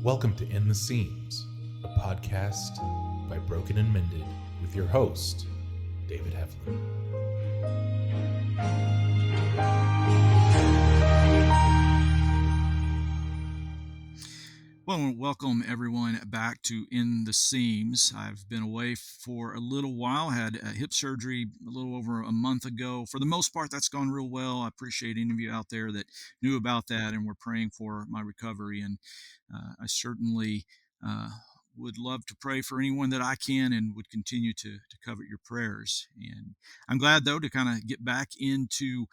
Welcome to In the Seams, a podcast by Broken and Mended with your host, David Heflin. Well, welcome everyone back to In the Seams. I've been away for a little while, had a hip surgery a little over a month ago. For the most part, that's gone real well. I appreciate any of you out there that knew about that and were praying for my recovery. And I certainly uh, would love to pray for anyone that I can and would continue to covet your prayers. And I'm glad, though, to kind of get back into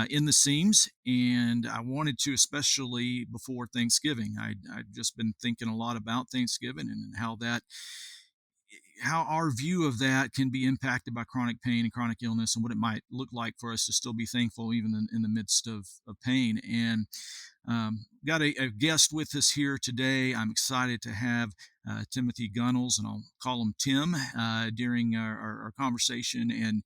In the Seams. And I wanted to, especially before Thanksgiving, I've just been thinking a lot about Thanksgiving and how our view of that can be impacted by chronic pain and chronic illness and what it might look like for us to still be thankful even in the midst of pain. And got a guest with us here today. I'm excited to have Timothy Gunnells, and I'll call him Tim, during our conversation. And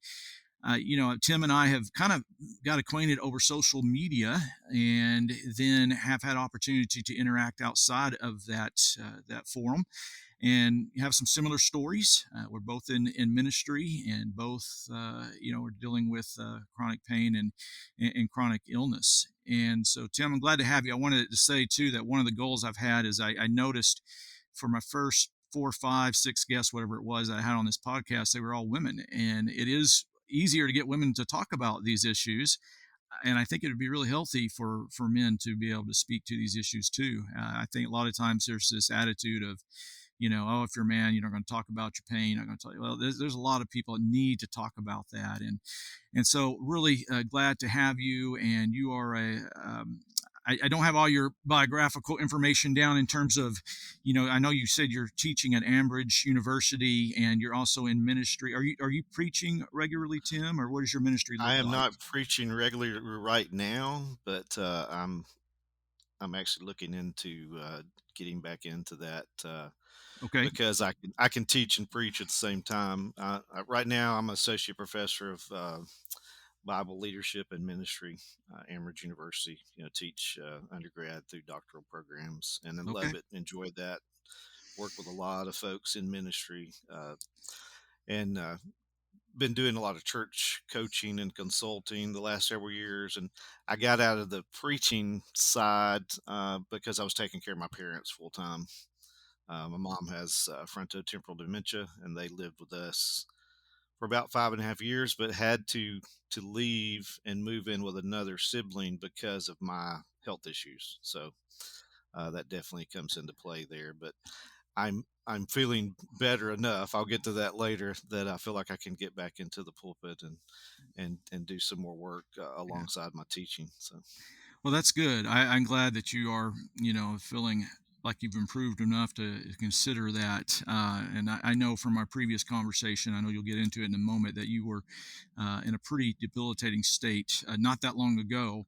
Tim and I have kind of got acquainted over social media, and then have had opportunity to interact outside of that forum, and have some similar stories. We're both in ministry, and both are dealing with chronic pain and chronic illness. And so, Tim, I'm glad to have you. I wanted to say too that one of the goals I've had is I noticed for my first four, five, six guests, whatever it was that I had on this podcast, they were all women, and it is easier to get women to talk about these issues. And I think it would be really healthy for men to be able to speak to these issues too. I think a lot of times there's this attitude of, oh, if you're a man, you're not going to talk about your pain. I'm going to tell you, well, there's a lot of people that need to talk about that. And so really glad to have you. And you are I don't have all your biographical information down in terms of, I know you said you're teaching at Ambridge University and you're also in ministry. Are you preaching regularly, Tim, or what does your ministry look I am like? not preaching regularly right now, but I'm actually looking into getting back into that Okay. because I can teach and preach at the same time. Right now, I'm an associate professor of Bible leadership and ministry, Ambridge University. Teach undergrad through doctoral programs, and then Okay. love it, enjoy that. Work with a lot of folks in ministry, and been doing a lot of church coaching and consulting the last several years, and I got out of the preaching side because I was taking care of my parents full time. My mom has frontotemporal dementia, and they lived with us for about 5.5 years, but had to leave and move in with another sibling because of my health issues. So that definitely comes into play there. But I'm feeling better enough. I'll get to that later. That I feel like I can get back into the pulpit and do some more work Yeah. alongside my teaching. So Well, that's good. I'm glad that you are, feeling like you've improved enough to consider that. And I know from our previous conversation, I know you'll get into it in a moment, that you were in a pretty debilitating state not that long ago.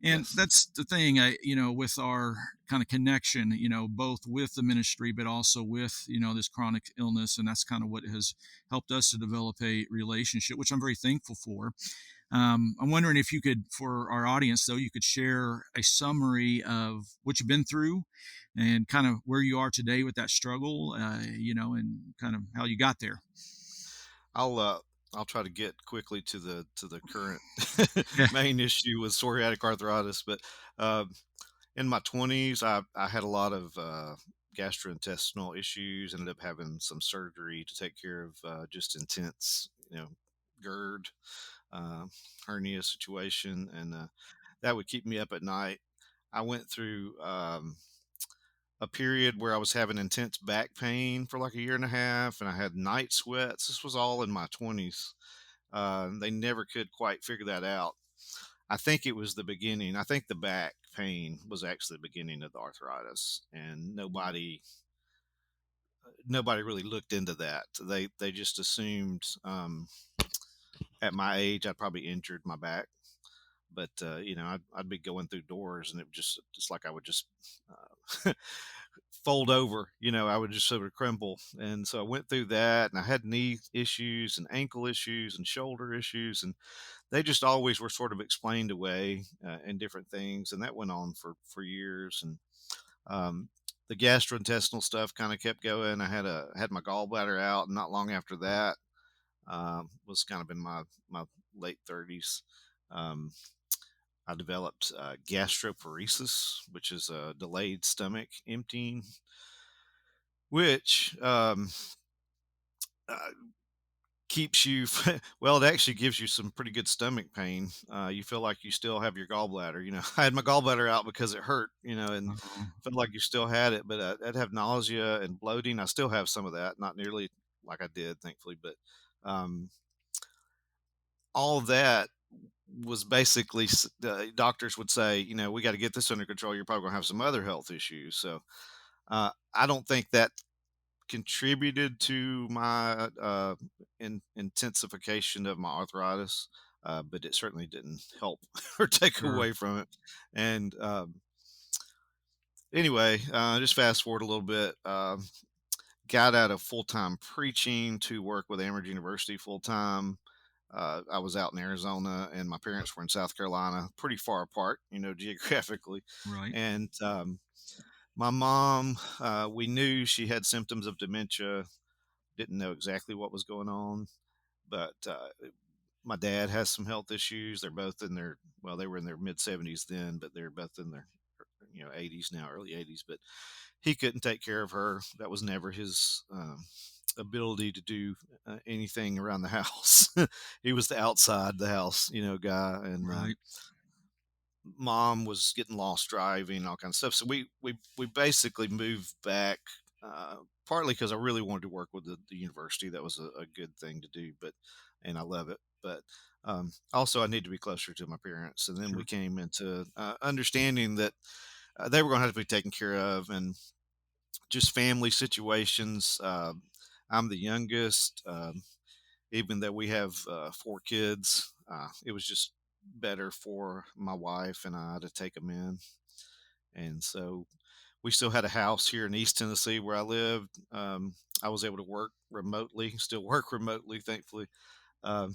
And yes, that's the thing, with our kind of connection, both with the ministry, but also with, this chronic illness. And that's kind of what has helped us to develop a relationship, which I'm very thankful for. I'm wondering if you could, for our audience, though, you could share a summary of what you've been through and kind of where you are today with that struggle, and kind of how you got there. I'll uh, I'll try to get quickly to the current Yeah. main issue with psoriatic arthritis. But uh, in my 20s, I had a lot of gastrointestinal issues. Ended up having some surgery to take care of just intense, GERD, uh, hernia situation, and that would keep me up at night. I went through a period where I was having intense back pain for like a year and a half, and I had night sweats. This was all in my 20s. They never could quite figure that out. I think it was the beginning. I think the back pain was actually the beginning of the arthritis, and nobody really looked into that. They just assumed at my age I'd probably injured my back, but I'd be going through doors, and it would just like I would just fold over. I would just sort of crumble, and so I went through that, and I had knee issues and ankle issues and shoulder issues, and they just always were sort of explained away in different things, and that went on for years. And um, the gastrointestinal stuff kind of kept going. I had my gallbladder out, and not long after that, was kind of in my late 30s. Um, I developed gastroparesis, which is a delayed stomach emptying, which uh, keeps you well, it actually gives you some pretty good stomach pain. You feel like you still have your gallbladder. I had my gallbladder out because it hurt, and Oh, felt like you still had it, but I'd have nausea and bloating. I still have some of that, not nearly like I did, thankfully, but um, all of that was basically the doctors would say, we got to get this under control. You're probably going to have some other health issues. So I don't think that contributed to my intensification of my arthritis, but it certainly didn't help or take sure. away from it. And anyway, just fast forward a little bit. Got out of full time preaching to work with Amherst University full time. I was out in Arizona, and my parents were in South Carolina, pretty far apart, geographically. Right. And my mom, we knew she had symptoms of dementia, didn't know exactly what was going on, but my dad has some health issues. They're both in their, well, they were in their mid 70s then, but they're both in their 80s now, early 80s. But he couldn't take care of her. That was never his ability to do anything around the house. He was the outside the house, guy. And Right. mom was getting lost driving, all kinds of stuff. So we basically moved back, partly because I really wanted to work with the university. That was a good thing to do, and I love it. But also, I need to be closer to my parents. And then we Sure. came into understanding that they were going to have to be taken care of, and just family situations. I'm the youngest, even though we have 4 kids. It was just better for my wife and I to take them in. And so we still had a house here in East Tennessee where I lived. I was able to work remotely, still work remotely, thankfully. Um,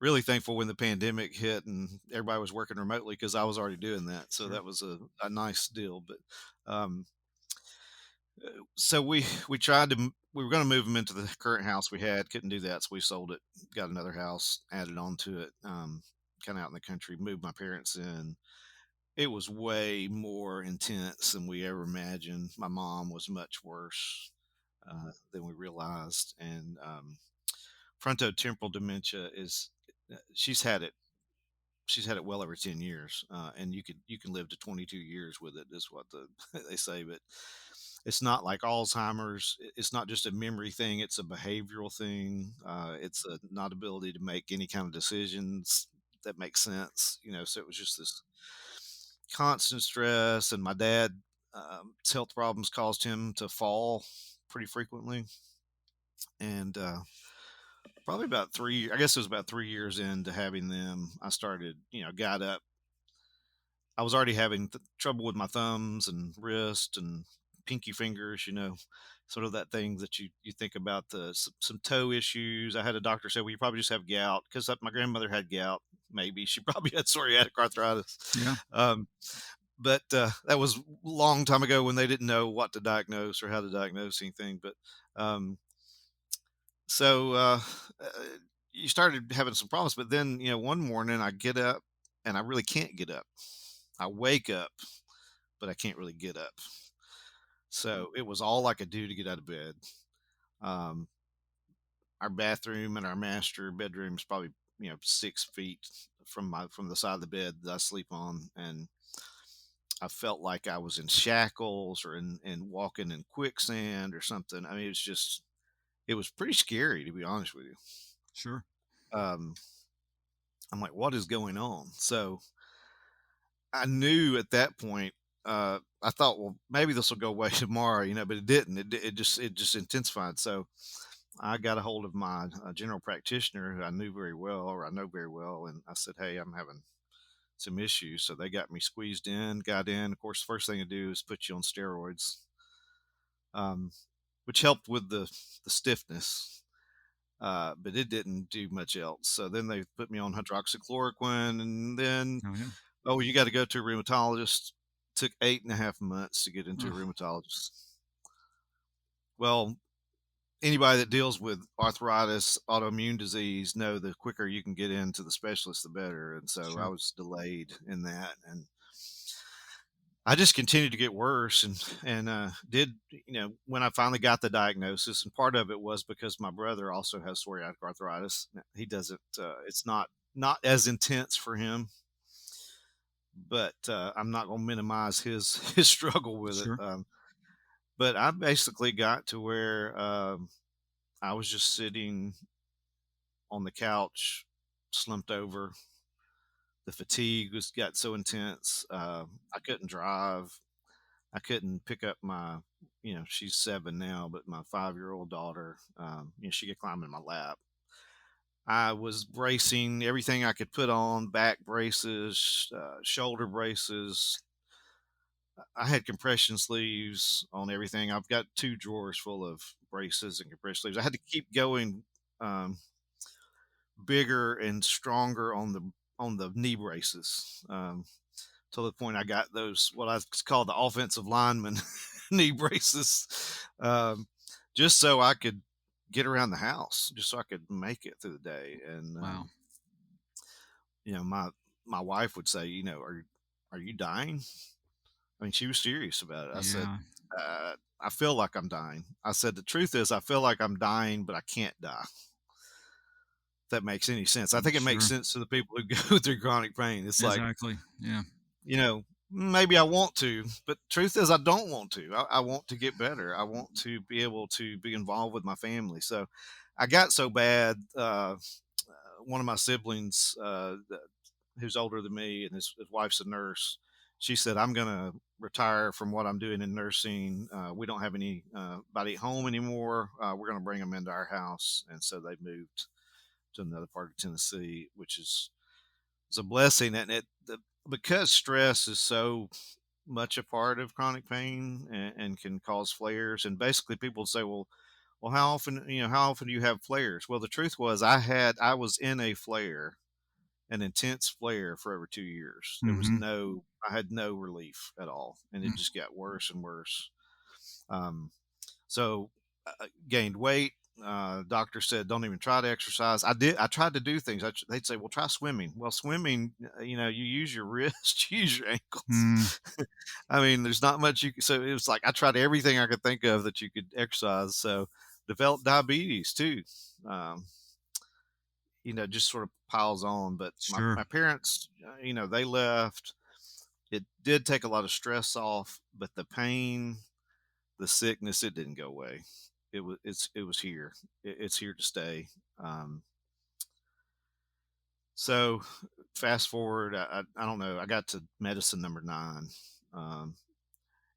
really thankful when the pandemic hit and everybody was working remotely because I was already doing that. So Sure. that was a nice deal. But um, so we tried to we were going to move them into the current house we had, couldn't do that, so we sold it, got another house, added on to it, kind of out in the country, moved my parents in. It was way more intense than we ever imagined. My mom was much worse than we realized. And frontotemporal dementia is, she's had it, well over 10 years, and you can live to 22 years with it, is what they say. But it's not like Alzheimer's. It's not just a memory thing, it's a behavioral thing. It's a not ability to make any kind of decisions that make sense, so it was just this constant stress. And my dad, his health problems caused him to fall pretty frequently. And probably about I guess it was about 3 years into having them, I started, got up. I was already having trouble with my thumbs and wrist and pinky fingers, sort of that thing that you think about, some toe issues. I had a doctor say, well, you probably just have gout, because my grandmother had gout. Maybe she probably had psoriatic arthritis. Yeah. Um, but that was a long time ago when they didn't know what to diagnose or how to diagnose anything. But um, so uh, you started having some problems. But then, one morning I get up and I really can't get up. I wake up, but I can't really get up. So it was all I could do to get out of bed. Um, our bathroom and our master bedroom is probably 6 feet from the side of the bed that I sleep on, and I felt like I was in shackles or in walking in quicksand or something. I mean, it was pretty scary, to be honest with you. Sure. Um, I'm like, what is going on? So I knew at that point. I thought, well, maybe this will go away tomorrow, but it didn't. It just intensified. So I got a hold of my general practitioner, who I knew very well, or I know very well, and I said, "Hey, I'm having some issues." So they got me squeezed in, got in. Of course, the first thing to do is put you on steroids, um, which helped with the stiffness, but it didn't do much else. So then they put me on hydroxychloroquine, and then, Oh, yeah. oh, you got to go to a rheumatologist. Took 8.5 months to get into a Oh, rheumatologist. Well, anybody that deals with arthritis, autoimmune disease, know the quicker you can get into the specialist, the better. And so I Sure. was delayed in that, and I just continued to get worse, and did when I finally got the diagnosis, and part of it was because my brother also has psoriatic arthritis. Now, he doesn't. It's not as intense for him, but I'm not going to minimize his his struggle with it. Sure. But I basically got to where I was just sitting on the couch, slumped over. The fatigue was got so intense. I couldn't drive. I couldn't pick up my, she's 7 now, but my 5-year-old daughter, she could climb in my lap. I was bracing everything I could put on, back braces, shoulder braces. I had compression sleeves on everything. I've got 2 drawers full of braces and compression sleeves. I had to keep going bigger and stronger on the knee braces. To the point I got those what I call the offensive lineman knee braces, um, just so I could get around the house, just so I could make it through the day. And Wow. my wife would say, are you dying? I mean, she was serious about it. I said, Yeah. I feel like I'm dying. I said, the truth is, I feel like I'm dying, but I can't die. If that makes any sense. I think it makes Sure. sense to the people who go through chronic pain. It's like, Exactly. Yeah. you know, maybe I want to, but truth is I don't want to. I want to get better. I want to be able to be involved with my family. So I got so bad. One of my siblings, who's older than me, and his wife's a nurse. She said, "I'm going to retire from what I'm doing in nursing. We don't have anybody at home anymore. We're going to bring them into our house." And so they moved to another part of Tennessee, which is it's a blessing. And because stress is so much a part of chronic pain and can cause flares. And basically, people say, well, how often do you have flares? Well, the truth was, I was in a flare, an intense flare for over 2 years. Hmm. I had no relief at all, and it just got worse and worse. Um, so gained weight. Doctor said, don't even try to exercise. I tried to do things. They'd say, well, try swimming. Well, swimming, you use your wrist, you use your Mm. ankles. I mean, there's not much so it was like, I tried everything I could think of that you could exercise. So developed diabetes too. Um, just sort of piles on, but Sure. my parents, they left. It did take a lot of stress off, but the pain, the sickness, it didn't go away. It was here. It's here to stay. Um, so fast forward, I don't know. I got to medicine number 9, um,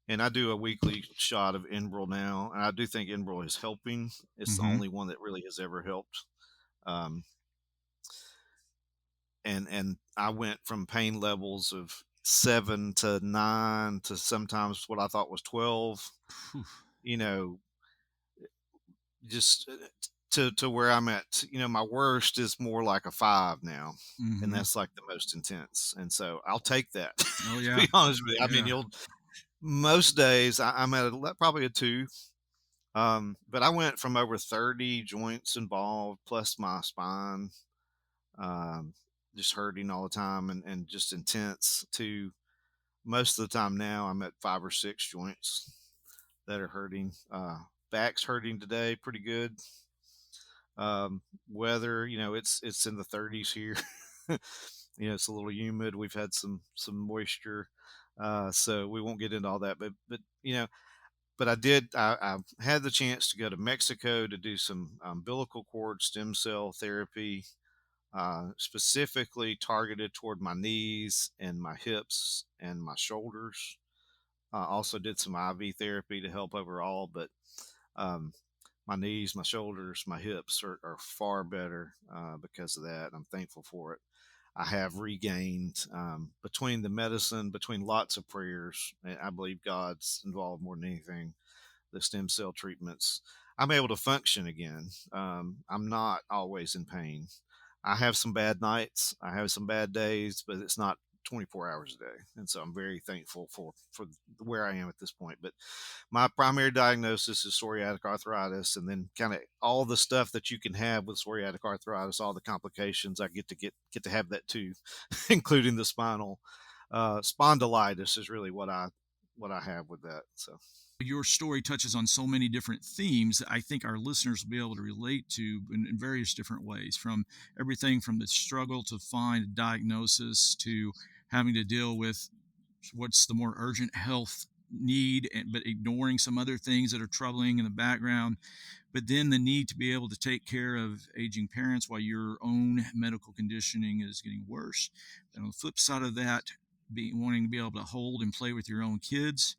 and I do a weekly shot of Enbrel now, and I do think Enbrel is helping. It's the Hmm. only one that really has ever helped. Um, and I went from pain levels of 7 to 9 to sometimes what I thought was 12. You know, just to where I'm at. My worst is more like a 5 now, and Hmm. that's like the most intense. And so I'll take that. Oh To yeah. be honest with you, I mean, Yeah. you'll most days I'm at probably a 2. But I went from over 30 joints involved, plus my spine, um, just hurting all the time and just intense, to most of the time now I'm at 5 or 6 joints that are hurting. Back's hurting today pretty good. Weather, it's in the 30s here. It's a little humid. We've had some moisture, so we won't get into all that. But I had the chance to go to Mexico to do some umbilical cord stem cell therapy, specifically targeted toward my knees and my hips and my shoulders. Also did some IV therapy to help overall, but um, my knees, my shoulders, my hips are far better because of that. I'm thankful for it. I have regained, between the medicine, between lots of prayers, and I believe God's involved more than anything, the stem cell treatments. I'm able to function again. I'm not always in pain. I have some bad nights. I have some bad days, but it's not 24 hours a day. And so I'm very thankful for where I am at this point. But my primary diagnosis is psoriatic arthritis, and then kind of all the stuff that you can have with psoriatic arthritis, all the complications. I get to have that too, including the spondylitis is really what I have with that. So Your story touches on so many different themes that I think our listeners will be able to relate to in various different ways, from everything from the struggle to find a diagnosis to having to deal with what's the more urgent health need, but ignoring some other things that are troubling in the background, but then the need to be able to take care of aging parents while your own medical conditioning is getting worse. And on the flip side of that, wanting to be able to hold and play with your own kids.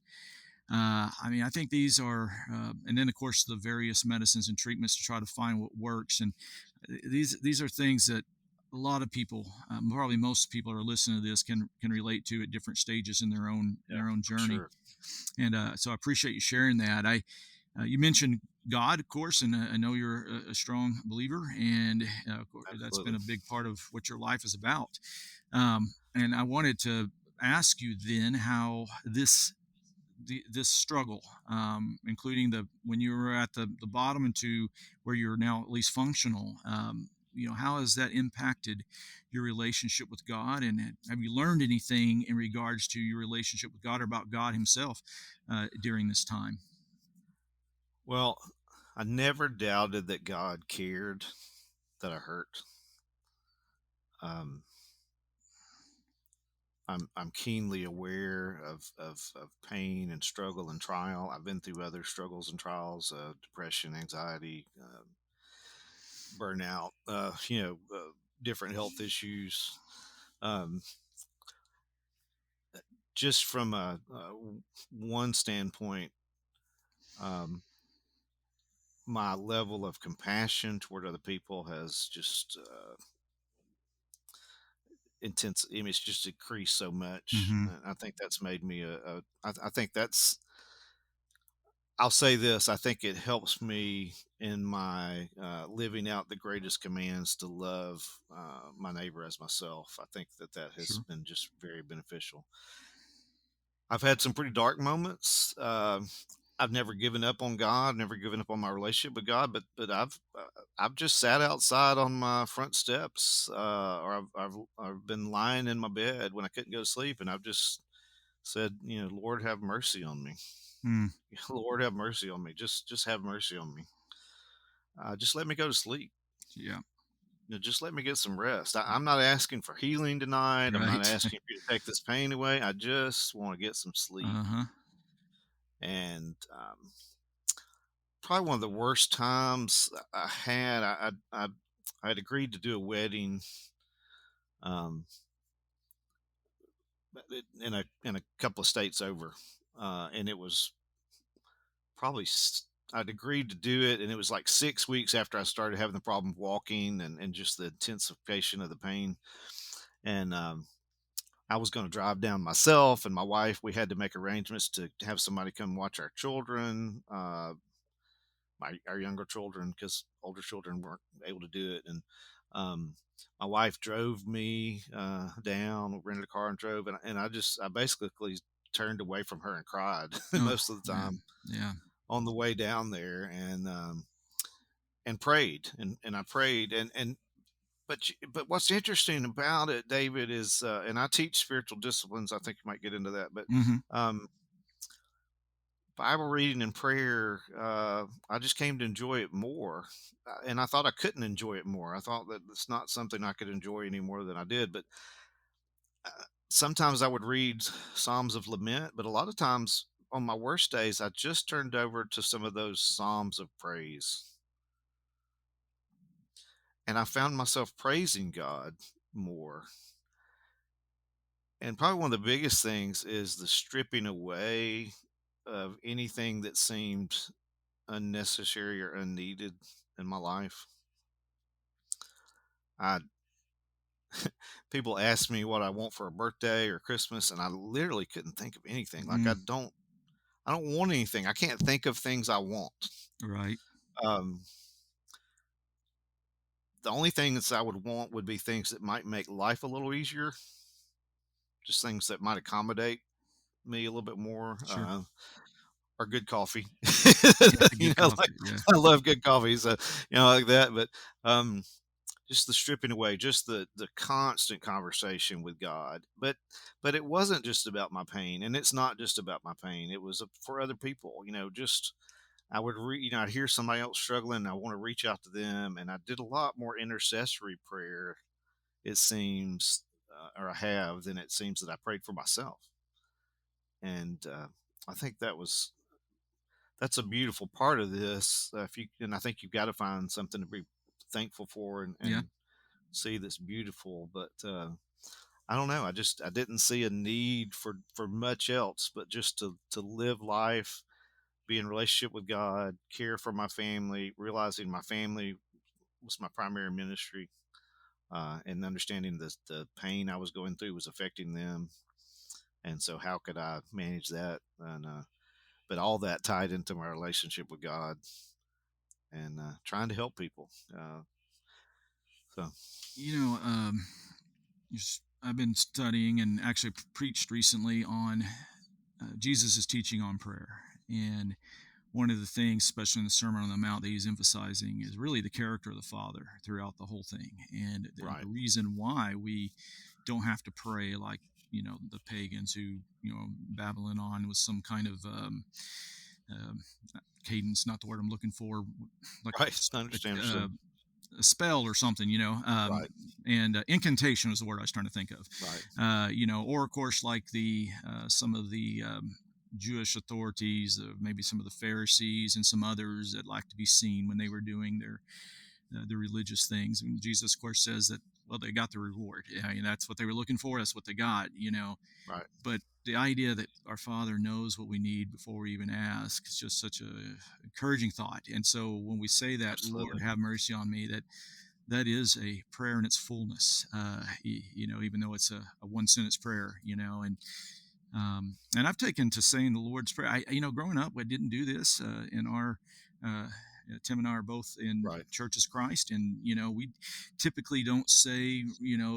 I mean, I think these are, and then of course the various medicines and treatments to try to find what works. And these are things that a lot of people, probably most people who are listening to this, can relate to at different stages in yeah, their own for journey. sure. And so I appreciate you sharing that. You mentioned God, of course, and I know you're a strong believer, and of course, that's been Absolutely. a big part of what your life is about. And I wanted to ask you then how this struggle, including the when you were at the bottom and to where you're now at least functional. How has that impacted your relationship with God, and have you learned anything in regards to your relationship with God or about God Himself during this time? Well, I never doubted that God cared that I hurt. Um, I'm keenly aware of pain and struggle and trial. I've been through other struggles and trials, depression, anxiety, burnout, different health issues. Um, just from one standpoint, um, my level of compassion toward other people has just intense. I mean, it's just increased so much. Mm-hmm. I think that's made me I think that's. I'll say this. I think it helps me in my living out the greatest commands to love my neighbor as myself. I think that that has Sure. been just very beneficial. I've had some pretty dark moments. I've never given up on God, never given up on my relationship with God, but I've just sat outside on my front steps, or I've been lying in my bed when I couldn't go to sleep, and I've just said, Lord, have mercy on me. Mm, Lord, have mercy on me. Just have mercy on me. Just let me go to sleep. yeah. Just let me get some rest. I'm not asking for healing tonight. I'm not Right. asking for you to take this pain away. I just want to get some sleep. Uh huh. And probably one of the worst times I had, I had agreed to do a wedding, um, in a couple of states over, and it was probably I'd agreed to do it, and it was like 6 weeks after I started having the problem walking and just the intensification of the pain, and I was going to drive down myself and my wife. We had to make arrangements to have somebody come watch our children. Our younger children, because older children weren't able to do it. And um, my wife drove me down, rented a car and drove, and I basically turned away from her and cried Oh most of the man. time Yeah. on the way down there, and prayed, and I prayed, but what's interesting about it, David, is and I teach spiritual disciplines. I think you might get into that, but Mm-hmm. um, Bible reading and prayer, I just came to enjoy it more. And I thought I couldn't enjoy it more. I thought that it's not something I could enjoy any more than I did. But sometimes I would read Psalms of Lament, but a lot of times on my worst days, I just turned over to some of those Psalms of praise. And I found myself praising God more. And probably one of the biggest things is the stripping away of anything that seemed unnecessary or unneeded in my life. I People ask me what I want for a birthday or Christmas, and I literally couldn't think of anything. Like Mm, I don't want anything. I can't think of things I want. right. Um, the only things I would want would be things that might make life a little easier. just things that might accommodate me a little bit more. Sure. Or good coffee. Yeah, good Like coffee. Yeah. I love good coffee, so like that. But um, just the stripping away, just the constant conversation with God. But it wasn't just about my pain, and it's not just about my pain. It was for other people. Just I would I'd hear somebody else struggling, and I want to reach out to them, and I did a lot more intercessory prayer. It seems, or I have, than it seems that I prayed for myself, and I think that's a beautiful part of this. If you and I think you've got to find something to be thankful for Yeah. and see that's beautiful. But I don't know. I didn't see a need for much else, but just to live life, be in relationship with God, care for my family, realizing my family was my primary ministry, and understanding the pain I was going through was affecting them, and so how could I manage that? And but all that tied into my relationship with God and trying to help people. So You know, I've been studying and actually preached recently on Jesus' teaching on prayer. And one of the things, especially in the Sermon on the Mount, that he's emphasizing is really the character of the Father throughout the whole thing. And the right, reason why we don't have to pray like, the pagans who, Babylon on with some kind of um, cadence, not the word I'm looking for, like right, I understand. a, a spell or something, Right, and incantation was the word I was trying to think of, right, or of course, like the some of the Jewish authorities, maybe some of the Pharisees and some others that like to be seen when they were doing their religious things. And Jesus, of course, says that well, they got the reward. Yeah, that's what they were looking for. That's what they got. right. But the idea that our Father knows what we need before we even ask is just such a encouraging thought. And so when we say that, Lord, Absolutely. have mercy on me, that is a prayer in its fullness. Even though it's a one sentence prayer, and I've taken to saying the Lord's Prayer. Growing up, I didn't do this in our. Tim and I are both in Right. Churches Christ, and we typically don't say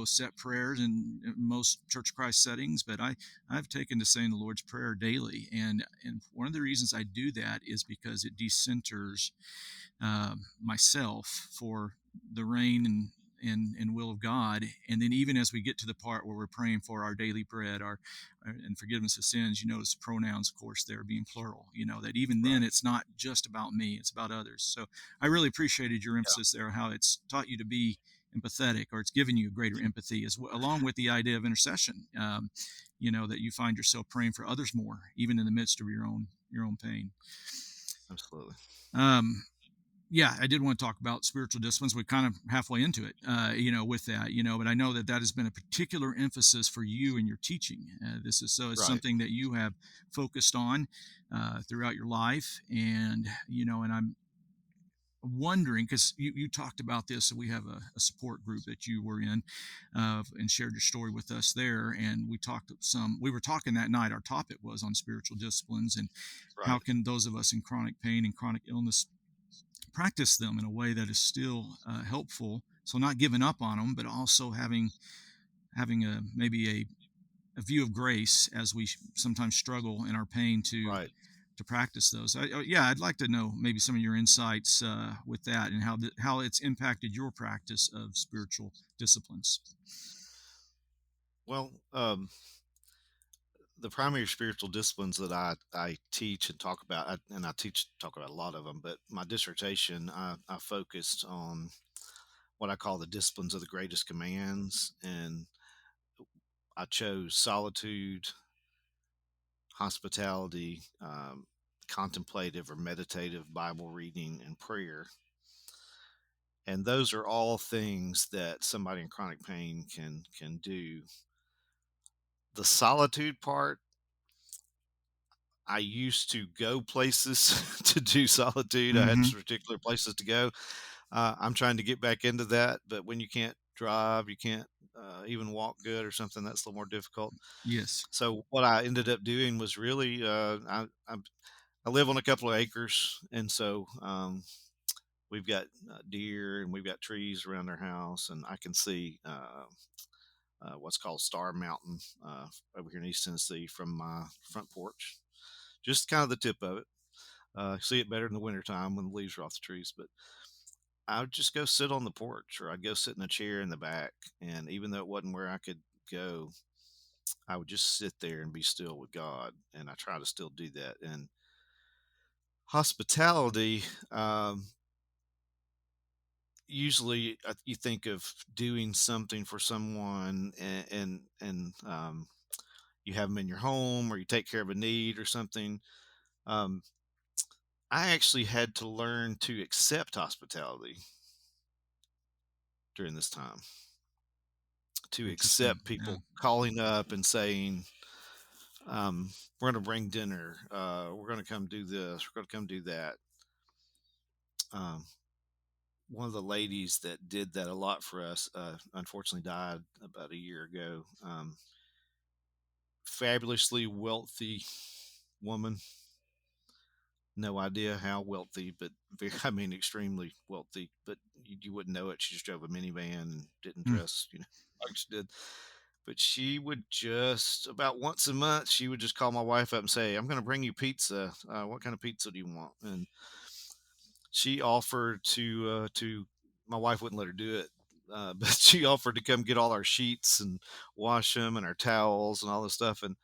set prayers in most Church of Christ settings. But I've taken to saying the Lord's Prayer daily, and one of the reasons I do that is because it decenters myself for the reign and will of God. And then even as we get to the part where we're praying for our daily bread, our and forgiveness of sins, you notice pronouns, of course, there being plural. That even then Right. it's not just about me; it's about others. So I really appreciated your Yeah. emphasis there, how it's taught you to be empathetic, or it's given you greater empathy, as well, along with the idea of intercession. That you find yourself praying for others more, even in the midst of your own pain. Absolutely. Um, yeah, I did want to talk about spiritual disciplines. We're kind of halfway into it, with that, but I know that has been a particular emphasis for you in your teaching. It's Right. something that you have focused on throughout your life. And I'm wondering, because you talked about this, and we have a support group that you were in and shared your story with us there. And we were talking that night, our topic was on spiritual disciplines and how Right. can those of us in chronic pain and chronic illness practice them in a way that is still helpful. So not giving up on them, but also having a maybe a view of grace as we sometimes struggle in our pain Right. to practice those. Yeah, I'd like to know maybe some of your insights with that and how it's impacted your practice of spiritual disciplines. Well, the primary spiritual disciplines that I teach and talk about, and I talk about a lot of them, but my dissertation, I focused on what I call the disciplines of the greatest commands. And I chose solitude, hospitality, contemplative or meditative Bible reading, and prayer. And those are all things that somebody in chronic pain can do. The solitude part, I used to go places to do solitude. I had Mm-hmm. particular places to go. I'm trying to get back into that, but when you can't drive, you can't even walk good or something, that's a little more difficult. Yes. So what I ended up doing was really, I live on a couple of acres, and so we've got deer and we've got trees around our house, and I can see what's called Star Mountain over here in East Tennessee from my front porch. Just kind of the tip of it. See it better in the wintertime when the leaves are off the trees. But I would just go sit on the porch, or I'd go sit in a chair in the back. And even though it wasn't where I could go, I would just sit there and be still with God. And I try to still do that. And hospitality, usually you think of doing something for someone, and you have them in your home, or you take care of a need or something. Um, I actually had to learn to accept hospitality during this time, to Interesting. accept Yeah. people calling up and saying, we're going to bring dinner. We're going to come do this. We're going to come do that. Um, One of the ladies that did that a lot for us, unfortunately died about a year ago. Fabulously wealthy woman. No idea how wealthy, but very, I mean, extremely wealthy. But you wouldn't know it. She just drove a minivan and didn't Hmm. dress, like she did. But she would just about once a month, she would just call my wife up and say, "I'm going to bring you pizza. What kind of pizza do you want?" And she offered to my wife wouldn't let her do it, but she offered to come get all our sheets and wash them and our towels and all this stuff. And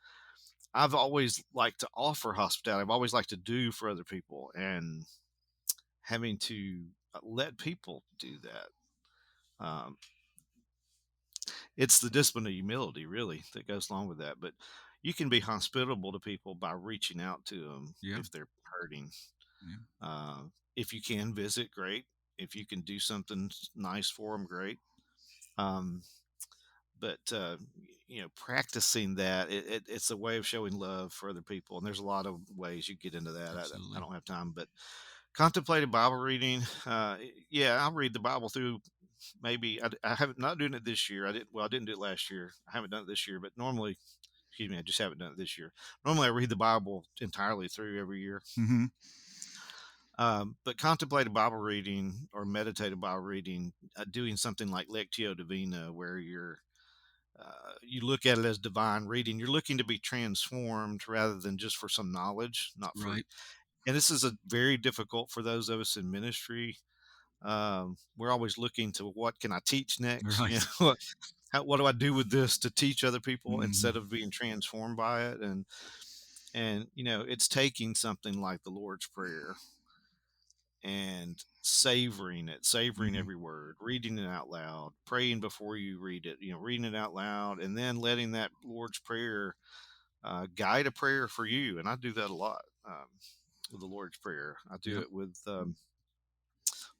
I've always liked to offer hospitality. I've always liked to do for other people, and having to let people do that. Um, it's the discipline of humility, really, that goes along with that. But you can be hospitable to people by reaching out to them Yeah. if they're hurting. Yeah. Uh, if you can visit, great. If you can do something nice for them, great. Um, but practicing that, it's a way of showing love for other people, and there's a lot of ways you get into that. I Absolutely. don't have time, but contemplative Bible reading. Yeah, I'll read the Bible through. Maybe I haven't not doing it this year. I didn't. Well, I didn't do it last year. I haven't done it this year. But normally, excuse me, I just haven't done it this year. Normally, I read the Bible entirely through every year. Hmm. But contemplative Bible reading or meditative Bible reading, doing something like Lectio Divina, where you look at it as divine reading. You're looking to be transformed rather than just for some knowledge, not for. Right. And this is a very difficult for those of us in ministry. We're always looking to what can I teach next? Right. What do I do with this to teach other people Hmm. instead of being transformed by it? And it's taking something like the Lord's Prayer and savoring it, savoring Hmm. every word, reading it out loud, praying before you read it, reading it out loud, and then letting that Lord's Prayer guide a prayer for you. And I do that a lot with the Lord's Prayer. I do Yep. it with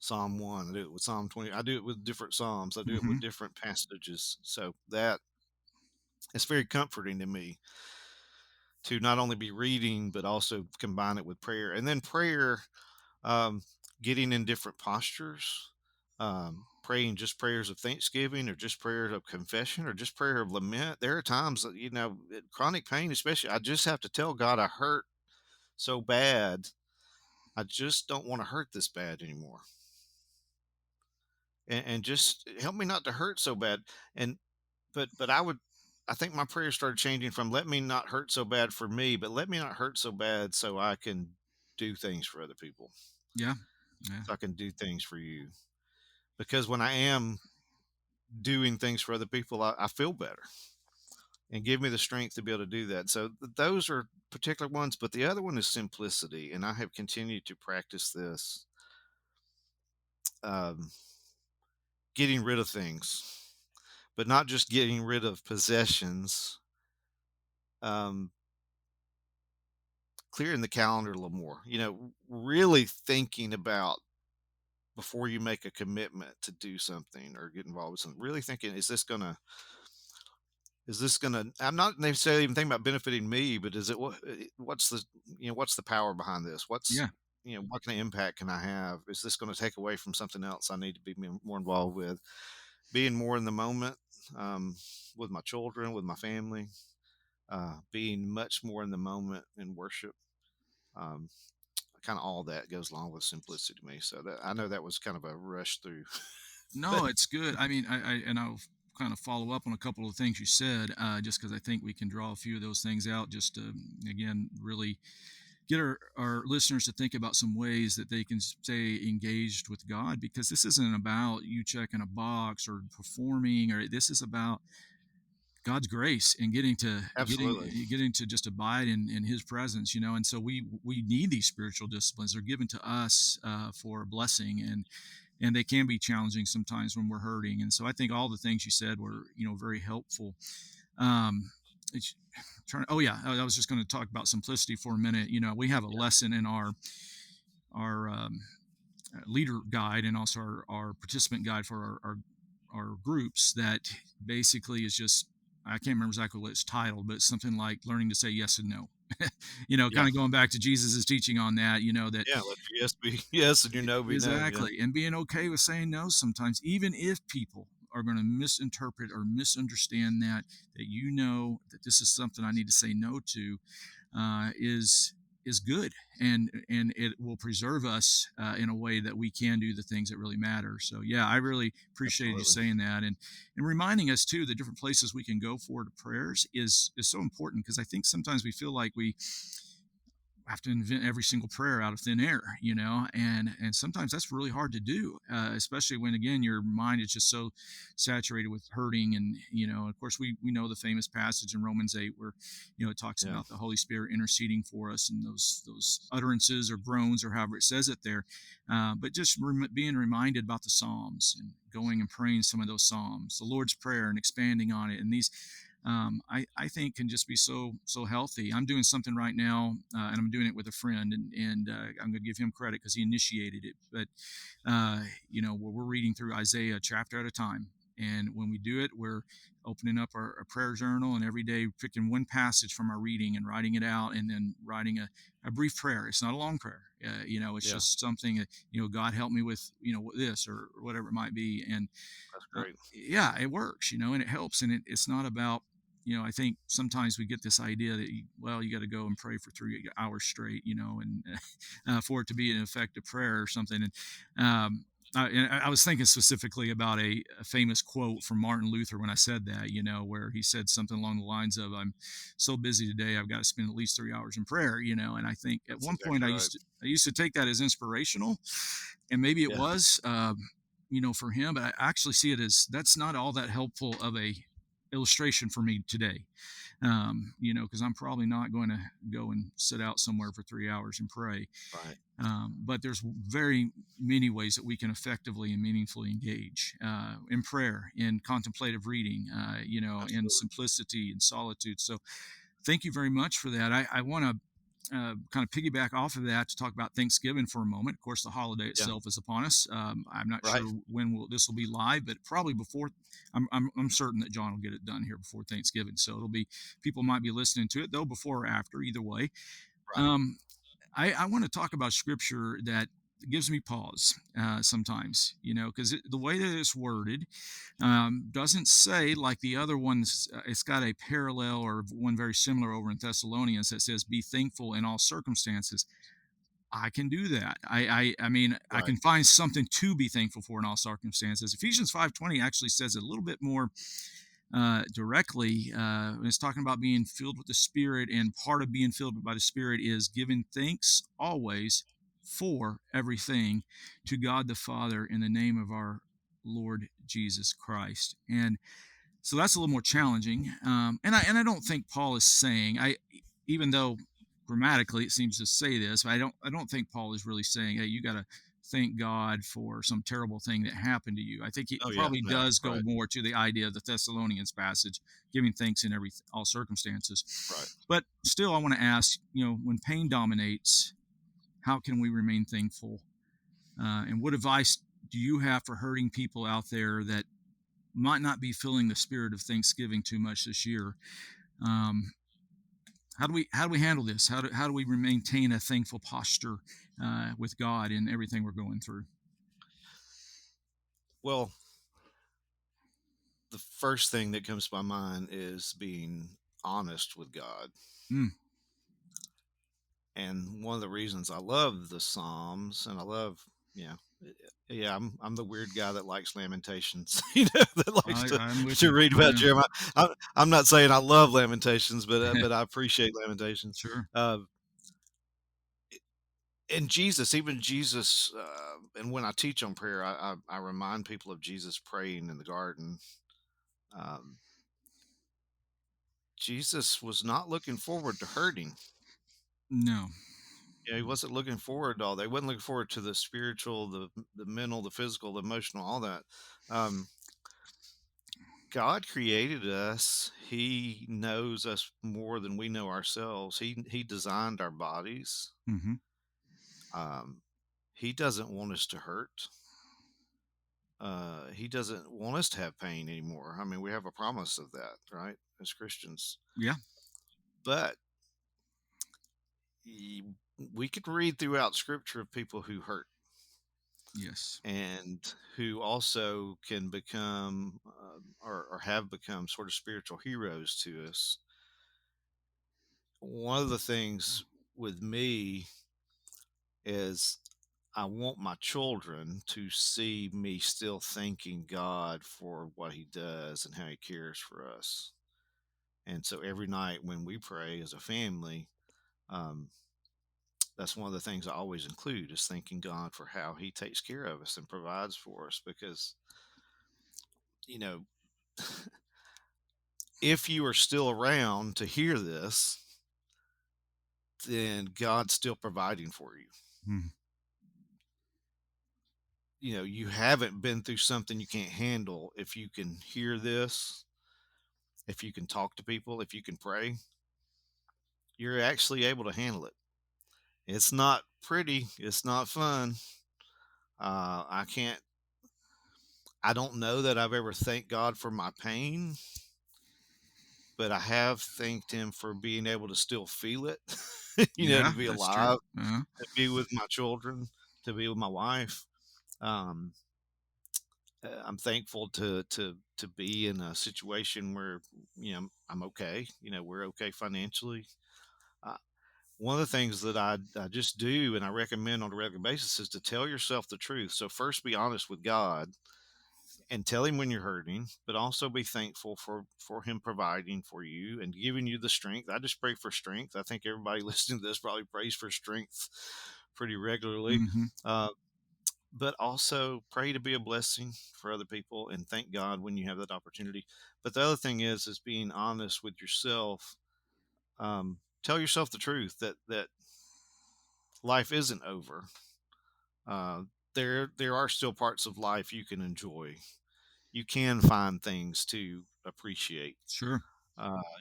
Psalm 1. I do it with Psalm 20. I do it with different Psalms. I do it with Hmm. different passages. So that it's very comforting to me to not only be reading, but also combine it with prayer. And then prayer, um, getting in different postures, praying just prayers of thanksgiving, or just prayers of confession, or just prayer of lament. There are times that, chronic pain, especially, I just have to tell God I hurt so bad. I just don't want to hurt this bad anymore. And just help me not to hurt so bad. And but I think my prayer started changing from let me not hurt so bad for me, but let me not hurt so bad so I can do things for other people. Yeah. Yeah. So I can do things for you. Because when I am doing things for other people, I feel better and give me the strength to be able to do that. So those are particular ones, but the other one is simplicity. And I have continued to practice this, um, getting rid of things, but not just getting rid of possessions, um, clearing the calendar a little more, really thinking about before you make a commitment to do something or get involved with something, really thinking, is this gonna, I'm not necessarily even thinking about benefiting me, but is it what's the power behind this? Yeah. What kind of impact can I have? Is this going to take away from something else I need to be more involved with? Being more in the moment, um, with my children, with my family, being much more in the moment in worship. Um, Kind of all that goes along with simplicity to me. So I know that was kind of a rush through, but No, it's good. I mean, I and I'll kind of follow up on a couple of things you said, just because I think we can draw a few of those things out, just to, again, really get our listeners to think about some ways that they can stay engaged with God, because this isn't about you checking a box or performing, or this is about God's grace and Absolutely. getting to just abide in His presence, And so we need these spiritual disciplines. They're given to us for a blessing, and they can be challenging sometimes when we're hurting. And so I think all the things you said were very helpful. Um, it's, oh yeah, I was just going to talk about simplicity for a minute. We have a Yeah. lesson in our leader guide, and also our participant guide for our groups, that basically is just, I can't remember exactly what it's titled, but it's something like learning to say yes and no. Yeah. Kind of going back to Jesus's teaching on that, that Yeah. Let your yes be yes and your no be no. Yeah. exactly, and being okay with saying no sometimes, even if people are going to misinterpret or misunderstand that that this is something I need to say no to, is good, and it will preserve us in a way that we can do the things that really matter. So yeah, I really appreciated you Absolutely. saying that, and reminding us too the different places we can go for to prayers is so important, because I think sometimes we feel like we have to invent every single prayer out of thin air, and sometimes that's really hard to do, especially when, again, your mind is just so saturated with hurting. And of course, we know the famous passage in Romans 8 where it talks Yeah. about the Holy Spirit interceding for us, and those utterances or groans, or however it says it there. But just being reminded about the Psalms, and going and praying some of those Psalms, the Lord's Prayer, and expanding on it, and these, I think, can just be so healthy. I'm doing something right now, and I'm doing it with a friend, and I'm going to give him credit because he initiated it. But where we're reading through Isaiah chapter at a time, and when we do it, we're opening up our prayer journal, and every day picking one passage from our reading and writing it out, and then writing a brief prayer. It's not a long prayer. It's Yeah. just something that, God help me with, this or whatever it might be. And That's great. yeah, it works, and it helps. And it's not about, I think sometimes we get this idea that, you got to go and pray for 3 hours straight, and for it to be an effective prayer or something. And I was thinking specifically about a famous quote from Martin Luther when I said that, where he said something along the lines of, "I'm so busy today, I've got to spend at least 3 hours in prayer." And I think at That's one point exactly right. I used to take that as inspirational, and maybe it Yeah. was, for him, but I actually see it as that's not all that helpful of a illustration for me today. Because I'm probably not going to go and sit out somewhere for 3 hours and pray. Right. But there's very many ways that we can effectively and meaningfully engage in prayer, in contemplative reading, in Absolutely. simplicity and solitude. So thank you very much for that. I want to kind of piggyback off of that to talk about Thanksgiving for a moment. Of course, the holiday Yeah. itself is upon us. I'm not Right. sure when this will be live, but probably before. I'm certain that John will get it done here before Thanksgiving. So it'll be, people might be listening to it though before or after, either way. Right. Um, I want to talk about scripture that gives me pause sometimes, because the way that it's worded doesn't say like the other ones. It's got a parallel or one very similar over in Thessalonians that says, "Be thankful in all circumstances." I can do that. I mean, I Right. can find something to be thankful for in all circumstances. Ephesians 5:20 actually says it a little bit more directly. It's talking about being filled with the Spirit, and part of being filled by the Spirit is giving thanks always for everything to God the Father in the name of our Lord Jesus Christ. And so that's a little more challenging. And I don't think Paul is saying, even though grammatically it seems to say this, but I don't think Paul is really saying, hey, you got to thank God for some terrible thing that happened to you. I think he Oh yeah. probably No. does go Right. more to the idea of the Thessalonians passage, giving thanks in all circumstances. Right. But still, I want to ask, when pain dominates, how can we remain thankful? And what advice do you have for hurting people out there that might not be feeling the spirit of Thanksgiving too much this year? Um, how do we handle this? How do we maintain a thankful posture with God in everything we're going through? Well, the first thing that comes to my mind is being honest with God. Mm, And one of the reasons I love the Psalms, and I love, yeah, Yeah, I'm the weird guy that likes Lamentations, that likes I'm with to you. read about Yeah, Jeremiah. I'm not saying I love Lamentations, but I appreciate Lamentations. sure. Uh, and Jesus, even Jesus, and when I teach on prayer, I remind people of Jesus praying in the garden. Um, Jesus was not looking forward to hurting. No. He wasn't looking forward to all that. He wasn't looking forward to the spiritual, the mental, the physical, the emotional, all that. Um, God created us. He knows us more than we know ourselves. He designed our bodies. Hmm. Um, he doesn't want us to hurt. He doesn't want us to have pain anymore. I mean, we have a promise of that, right, as Christians. Yeah. But y- we could read throughout Scripture of people who hurt Yes. and who also can become or have become sort of spiritual heroes to us. One of the things with me is I want my children to see me still thanking God for what He does and how He cares for us. And so every night when we pray as a family, um, that's one of the things I always include is thanking God for how He takes care of us and provides for us. Because, you know, if you are still around to hear this, then God's still providing for you. Mm. You haven't been through something you can't handle. If you can hear this, if you can talk to people, if you can pray, you're actually able to handle it. It's not pretty, it's not fun. I can't, I don't know that I've ever thanked God for my pain, but I have thanked Him for being able to still feel it, to Yeah, be that's true. alive, to be with my children, to be with my wife. Um, I'm thankful to be in a situation where I'm okay. We're okay financially. Uh, One of the things that I just do and I recommend on a regular basis is to tell yourself the truth. So first, be honest with God and tell Him when you're hurting, but also be thankful for Him providing for you and giving you the strength. I just pray for strength. I think everybody listening to this probably prays for strength pretty regularly. Hmm. Uh, but also pray to be a blessing for other people and thank God when you have that opportunity. But the other thing is being honest with yourself. Tell yourself the truth that life isn't over. Uh, there are still parts of life you can enjoy. You can find things to appreciate. Sure.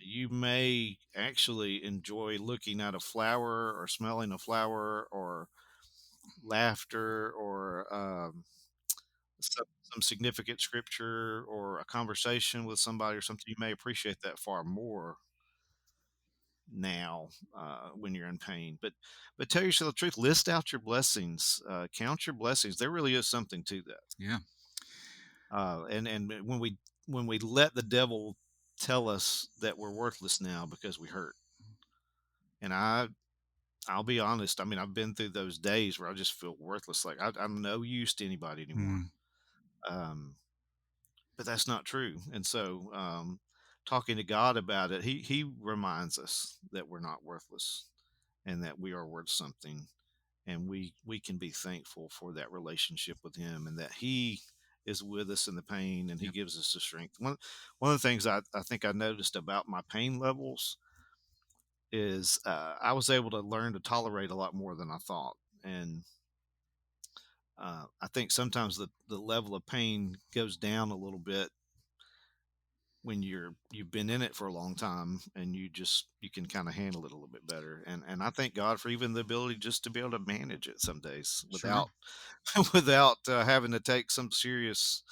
You may actually enjoy looking at a flower or smelling a flower or laughter or some significant scripture or a conversation with somebody or something. You may appreciate that far more now when you're in pain. But tell yourself the truth. List out your blessings. Count your blessings. There really is something to that. Yeah. And when we let the devil tell us that we're worthless now because we hurt, and I'll be honest. I mean, I've been through those days where I just feel worthless. Like I'm no use to anybody anymore. Mm. Um, but that's not true. And so, talking to God about it, He reminds us that we're not worthless and that we are worth something, and we can be thankful for that relationship with Him, and that He is with us in the pain, and He Yep. gives us the strength. One of the things I think I noticed about my pain levels is I was able to learn to tolerate a lot more than I thought, and I think sometimes the level of pain goes down a little bit when you've been in it for a long time and you can kind of handle it a little bit better. And I thank God for even the ability just to be able to manage it some days Sure. without without having to take some serious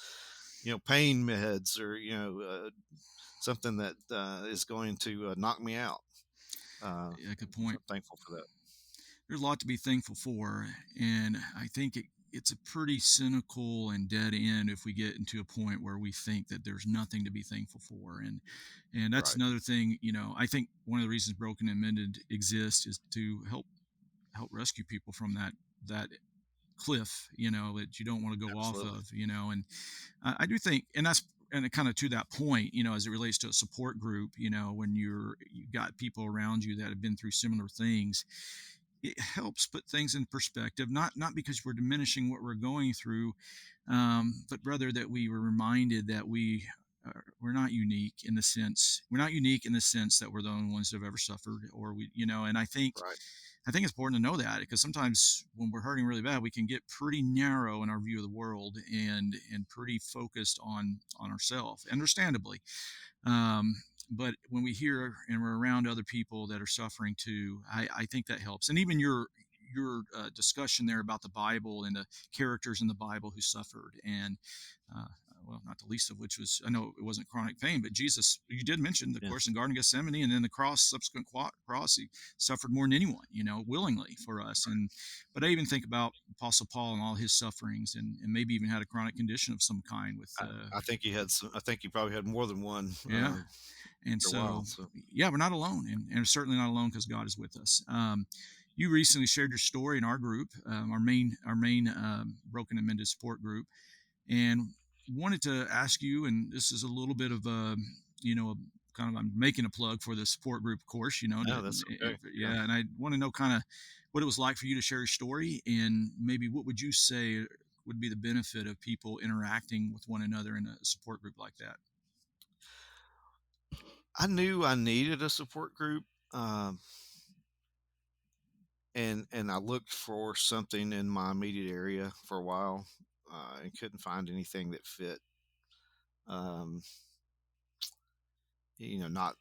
pain meds or something that is going to knock me out. Yeah, good So point. I'm thankful for that. There's a lot to be thankful for, and I think it's a pretty cynical and dead end if we get into a point where we think that there's nothing to be thankful for, and that's Right. another thing. I think one of the reasons Broken and Mended exists is to help rescue people from that cliff, that you don't want to go off Absolutely. of, and I do think, and it kind of to that point, as it relates to a support group, when you got people around you that have been through similar things, it helps put things in perspective. Not because we're diminishing what we're going through, but rather that we were reminded that we're not unique in the sense that we're the only ones that have ever suffered, or and Right. I think it's important to know that, because sometimes when we're hurting really bad, we can get pretty narrow in our view of the world, and pretty focused on ourselves, understandably. Um, but when we hear and we're around other people that are suffering too, I think that helps. And even your discussion there about the Bible and the characters in the Bible who suffered, and uh, well, not the least of which was, I know it wasn't chronic pain, but Jesus. You did mention, of Yeah. course, in Garden of Gethsemane, and then the subsequent cross, he suffered more than anyone, willingly for us. And but I even think about Apostle Paul and all his sufferings, and maybe even had a chronic condition of some kind with, I think he had some. I think he probably had more than one yeah. And for a while. so, So yeah, we're not alone, and we're certainly not alone because God is with us. You recently shared your story in our group, our main Broken and Mended support group, and wanted to ask you. And this is a little bit of a kind of, I'm making a plug for the support group, of course. no, that's okay. Yeah. Yeah, and I want to know kind of what it was like for you to share your story, and maybe what would you say would be the benefit of people interacting with one another in a support group like that. I knew I needed a support group, um, and I looked for something in my immediate area for a while, and couldn't find anything that fit. Um, not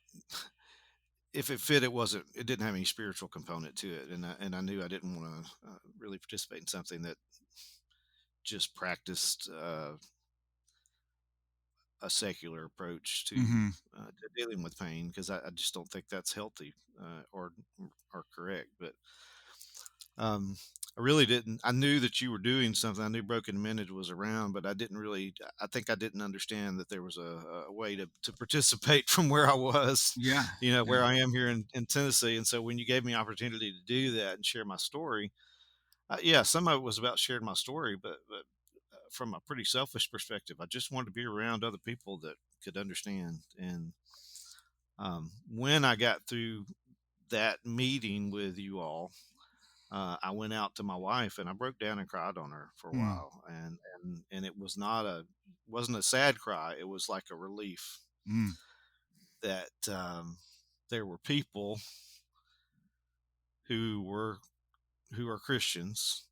if it fit, it didn't have any spiritual component to it, and I knew I didn't want to really participate in something that just practiced a secular approach Mm-hmm. to dealing with pain, because I just don't think that's healthy, or correct. But um, I really didn't. I knew that you were doing something. I knew Broken Minute was around, but I didn't really. I think I didn't understand that there was a way to participate from where I was, Yeah, where yeah, I am here in Tennessee. And so when you gave me opportunity to do that and share my story, yeah, some of it was about sharing my story, but from a pretty selfish perspective, I just wanted to be around other people that could understand. And when I got through that meeting with you all, I went out to my wife and I broke down and cried on her for a mm, while, and it was not a wasn't a sad cry. It was like a relief mm, that there were people who were who are Christians,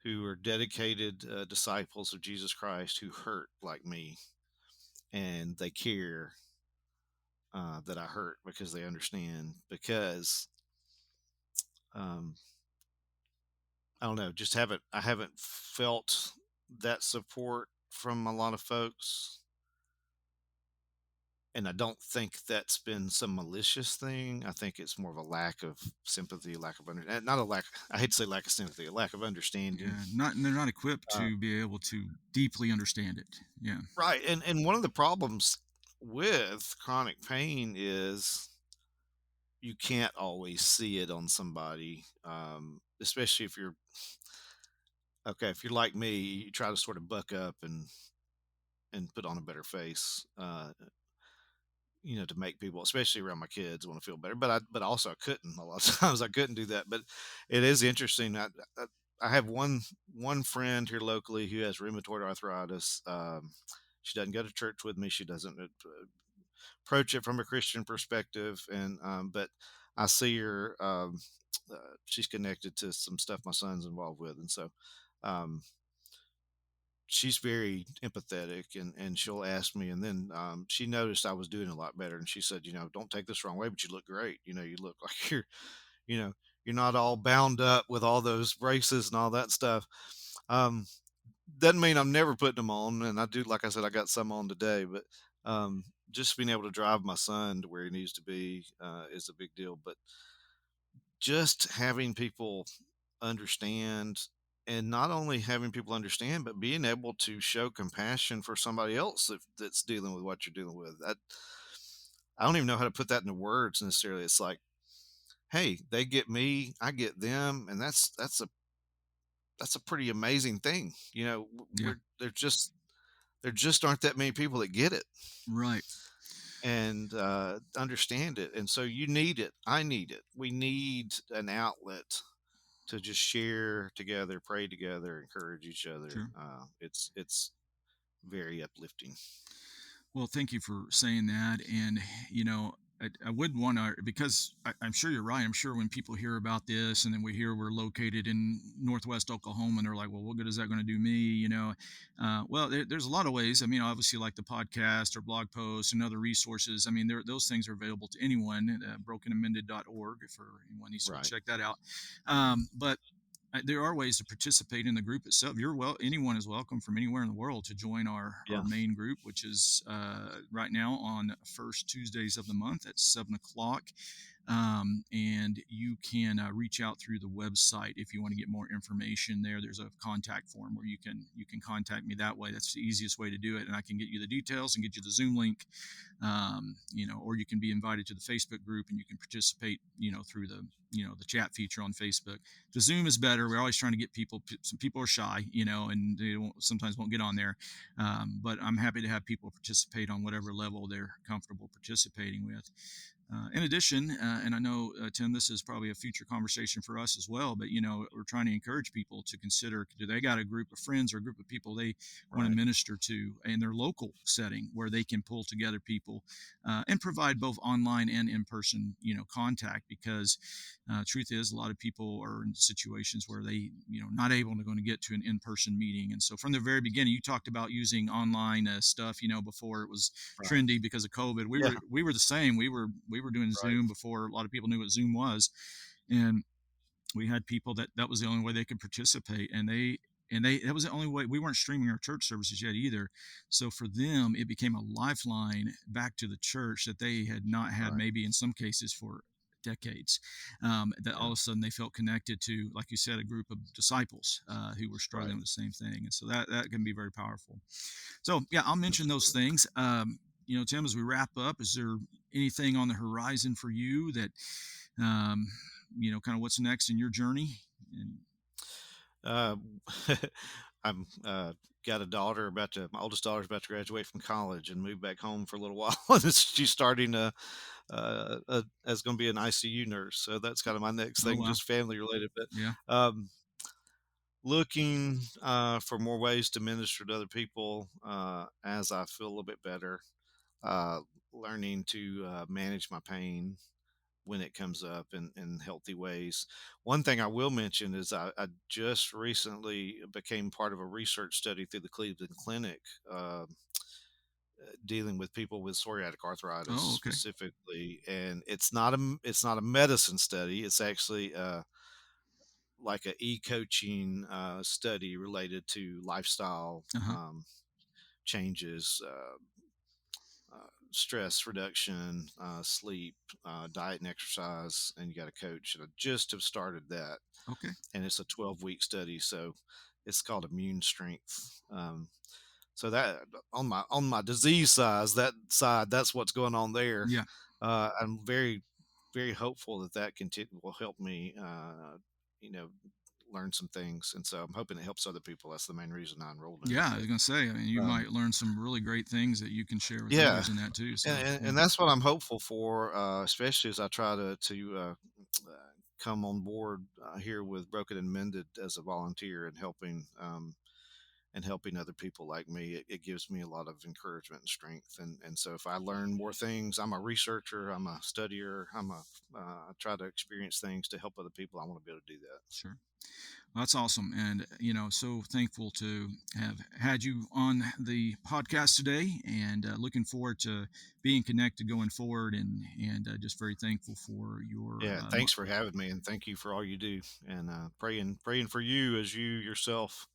who are dedicated disciples of Jesus Christ, who hurt like me, and they care that I hurt, because they understand. Because um, I don't know, just haven't I haven't felt that support from a lot of folks, and I don't think that's been some malicious thing. I think it's more of a lack of sympathy, lack of not a lack. I hate to say lack of sympathy, a lack of understanding. yeah. They're not equipped Uh, to be able to deeply understand it. Yeah. right, and one of the problems with chronic pain is you can't always see it on somebody, especially if you're okay. If you're like me, you try to sort of buck up and put on a better face. To make people, especially around my kids, want to feel better. But also I couldn't a lot of times. I couldn't do that. But it is interesting. I, I have one friend here locally who has rheumatoid arthritis. She doesn't go to church with me. She doesn't approach it from a Christian perspective, and but I see her. She's connected to some stuff my son's involved with, and so um, she's very empathetic, and she'll ask me. And then she noticed I was doing a lot better, and she said, don't take this wrong way, but you look great. You look like you know you're not all bound up with all those braces and all that stuff. um doesn't mean I'm never putting them on, and I do. Like I said, I got some on today, but um just being able to drive my son to where he needs to be is a big deal. But just having people understand, and not only having people understand, but being able to show compassion for somebody else that's dealing with what you're dealing with. I don't even know how to put that into words necessarily. It's like, hey, they get me, I get them, and that's a pretty amazing thing. Yeah. There just aren't that many people that get it Right. and understand it, and so you need it. I need it. We need an outlet to just share together, pray together, encourage each other. Sure. It's very uplifting. Well, thank you for saying that. And, I would want to, because I'm sure you're right. I'm sure when people hear about this and then we hear we're located in Northwest Oklahoma and they're like, well, what good is that going to do me? Well, there's a lot of ways. I mean, obviously, like the podcast or blog posts and other resources. I mean, those things are available to anyone, brokenamended.org, for anyone needs to go Right. check that out. But there are ways to participate in the group itself. Anyone is welcome from anywhere in the world to join our Yeah. main group, which is right now on first Tuesdays of the month at 7 o'clock. And you can reach out through the website if you want to get more information there. There's a contact form where you can contact me that way. That's the easiest way to do it, and I can get you the details and get you the Zoom link. Or you can be invited to the Facebook group and you can participate, through the chat feature on Facebook. The Zoom is better. We're always trying to get people. Some people are shy, and they sometimes won't get on there. But I'm happy to have people participate on whatever level they're comfortable participating with. In addition, and I know, Tim, this is probably a future conversation for us as well, but, we're trying to encourage people to consider, do they got a group of friends or a group of people they want to Right. minister to in their local setting where they can pull together people and provide both online and in-person, contact, because truth is a lot of people are in situations where they, not able to going to get to an in-person meeting. And so from the very beginning, you talked about using online stuff, before it was Right. trendy because of COVID. We Yeah. were we were the same. We were doing Right. Zoom before a lot of people knew what Zoom was, and we had people that was the only way they could participate, and they that was the only way. We weren't streaming our church services yet either, so for them it became a lifeline back to the church that they had not had, Right. maybe in some cases, for decades. That all Yeah. of a sudden they felt connected to, like you said, a group of disciples who were struggling Right. with the same thing, and so that can be very powerful. So yeah, I'll mention those Absolutely. things. Tim, as we wrap up, is there anything on the horizon for you that, um, kind of what's next in your journey? And Uh, I'm got a daughter my oldest daughter's about to graduate from college and move back home for a little while. And she's starting as going to be an ICU nurse. So that's kind of my next oh thing, wow, just family related. But yeah, looking for more ways to minister to other people as I feel a little bit better. Uh, Learning to manage my pain when it comes up in healthy ways. One thing I will mention is I just recently became part of a research study through the Cleveland Clinic, dealing with people with psoriatic arthritis oh okay, specifically, and it's not a medicine study. It's actually like a e-coaching study related to lifestyle uh-huh, changes, stress reduction, sleep, diet and exercise, and you got a coach. And I just have started that, okay, and it's a 12-week study. So it's called Immune Strength. So that on my disease side, that's what's going on there. yeah. I'm very very hopeful that will help me, you know, learn some things, and so I'm hoping it helps other people. That's the main reason I enrolled in it. Yeah, I But was gonna say, I mean, you um, might learn some really great things that you can share with yeah, others in that too. So, yeah, and that's what I'm hopeful for, especially as I try come on board here with Broken and Mended as a volunteer and helping other people like me. It gives me a lot of encouragement and strength. And so if I learn more things, I'm a researcher, I'm a studier, I try to experience things to help other people. I want to be able to do that. So, sure. Well, that's awesome, and so thankful to have had you on the podcast today, and looking forward to being connected going forward, and just very thankful for your. yeah, thanks for having me, and thank you for all you do, and praying for you as you yourself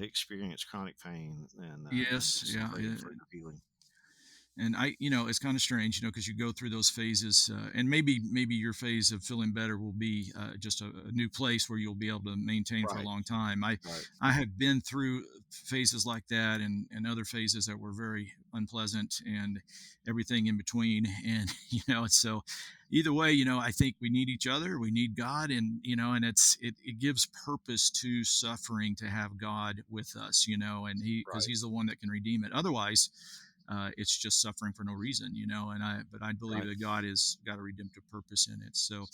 experience chronic pain, and Yes, just yeah, praying for your healing. and it's kind of strange, because you go through those phases, and maybe your phase of feeling better will be just a new place where you'll be able to maintain for a Right, long time. I right, I have been through phases like that, and other phases that were very unpleasant, and everything in between, and so either way, I think we need each other. We need God, and and it gives purpose to suffering to have God with us, and because Right. He's the one that can redeem it. Otherwise, it's just suffering for no reason, but I believe Right. that God has got a redemptive purpose in it. So,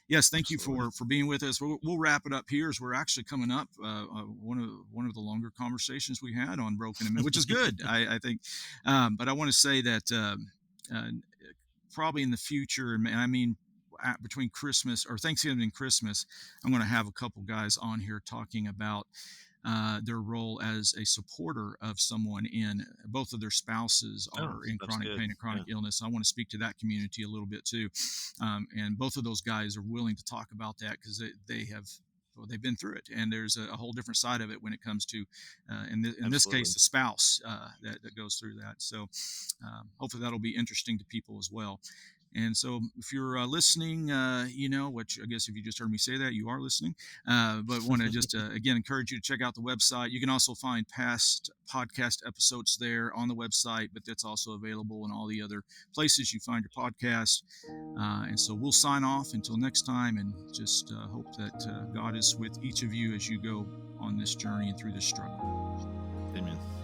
yes, thank you Absolutely. for being with us. We'll wrap it up here as we're actually coming up one of the longer conversations we had on Broken and Mended, which is good, I think. But I want to say that uh, probably in the future, and I mean between Christmas or Thanksgiving and Christmas, I'm going to have a couple guys on here talking about their role as a supporter of someone in both of their spouses Oh, are in that's chronic good. pain and chronic Yeah. illness. I want to speak to that community a little bit too. And both of those guys are willing to talk about that because they have. Well, they've been through it, and there's a whole different side of it when it comes to, in this case, Absolutely. the spouse that goes through that. So, hopefully, that'll be interesting to people as well. And so, if you're listening, which I guess if you just heard me say that, you are listening. But want to just again encourage you to check out the website. You can also find past podcast episodes there on the website, but that's also available in all the other places you find your podcast. And so we'll sign off until next time, and just hope that God is with each of you as you go on this journey and through this struggle. Amen.